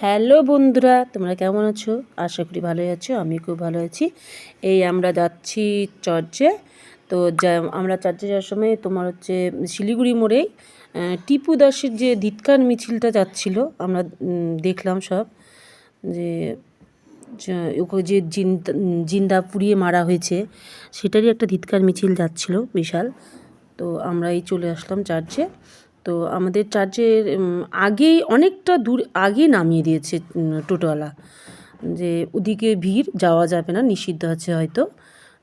Hello বন্ধুরা, তোমরা কেমন আছো? আশা করি ভালোই আছো। আমি খুব ভালো আছি। এই আমরা যাচ্ছি চার্চে। তো আমরা চার্চে যাওয়ার সময় তোমার হচ্ছে শিলিগুড়ি মোড়েই টিপু দাসের যে ধিক্কার মিছিলটা যাচ্ছিল, আমরা দেখলাম সব যে ওকে যে জিন্দা পুড়িয়ে মারা হয়েছে সেটারই একটা ধিক্কার মিছিল যাচ্ছিল বিশাল। তো আমরাই চলে আসলাম চার্চে। তো আমাদের চার্চের আগেই অনেকটা দূর আগেই নামিয়ে দিয়েছে টোটোওয়ালা, যে ওদিকে ভিড়, যাওয়া যাবে না, নিষিদ্ধ আছে হয়তো।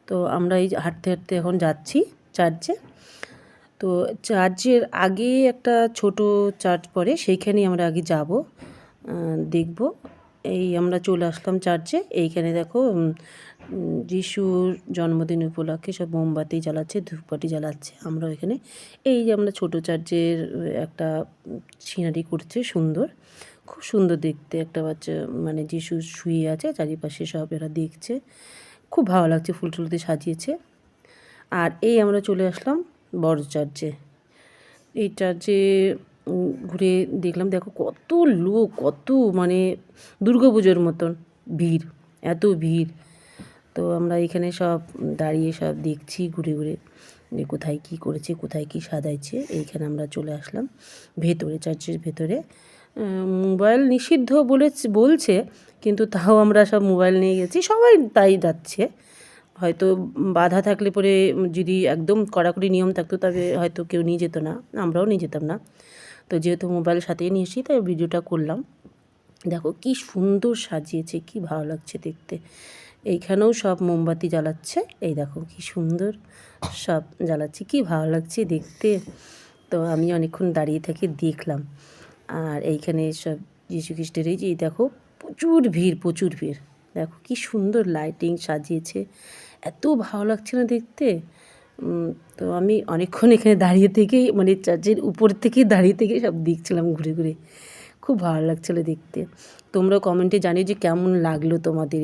তো আমরা এই হাঁটতে হাঁটতে এখন যাচ্ছি চার্চে। তো চার্চের আগে একটা ছোট চার্চ পড়ে, সেইখানেই আমরা আগে যাব, দেখব। এই আমরা চলে আসলাম চার্চে। এইখানে দেখো যিশুর জন্মদিন উপলক্ষে সব মোমবাতি জ্বালাচ্ছে, ধূপকাঠি জ্বালাচ্ছে। আমরা এখানে এই যে আমরা ছোটো চার্চের একটা সিনারি করছে, সুন্দর, খুব সুন্দর দেখতে। একটা বাচ্চা মানে যিশু শুয়ে আছে, চারিপাশে সব এরা দেখছে, খুব ভালো লাগছে, ফুল টুল দিয়ে সাজিয়েছে। আর এই আমরা চলে আসলাম বড় চার্চে। এই চার্চে ঘুরে দেখলাম, দেখো কত লোক, কত মানে দুর্গাপুজোর মতন ভিড়, এত ভিড়। তো আমরা এখানে সব দাঁড়িয়ে সব দেখছি ঘুরে ঘুরে, যে কোথায় কী করেছে, কোথায় কী সাজাইছে। এইখানে আমরা চলে আসলাম ভেতরে, চার্চের ভেতরে। মোবাইল নিষিদ্ধ বলছে, কিন্তু তাও আমরা সব মোবাইল নিয়ে গেছি, সবাই তাই যাচ্ছে। হয়তো বাধা থাকলে পরে, যদি একদম কড়াকড়ি নিয়ম থাকতো তবে হয়তো কেউ নিয়ে যেত না, আমরাও নিয়ে যেতাম না। তো যেহেতু মোবাইল সাথেই নিয়ে এসেছি, তাই ভিডিওটা করলাম। দেখো কি সুন্দর সাজিয়েছে, কি ভালো লাগছে দেখতে। এইখানেও সব মোমবাতি জ্বালাচ্ছে, এই দেখো কি সুন্দর সব জ্বালাচ্ছে, কি ভালো লাগছে দেখতে। তো আমি অনেকক্ষণ দাঁড়িয়ে থেকে দেখলাম। আর এইখানে সব যীশু খ্রিস্টের এই যে দেখো প্রচুর ভিড়, প্রচুর ভিড়। দেখো কি সুন্দর লাইটিং সাজিয়েছে, এত ভালো লাগছে না দেখতে। তো আমি অনেকক্ষণ এখানে দাঁড়িয়ে থেকেই, মানে চার্চের উপর থেকে দাঁড়িয়ে থেকে সব দেখছিলাম ঘুরে ঘুরে, খুব ভালো লাগছিলো দেখতে। তোমরা কমেন্টে জানিও যে কেমন লাগলো তোমাদের।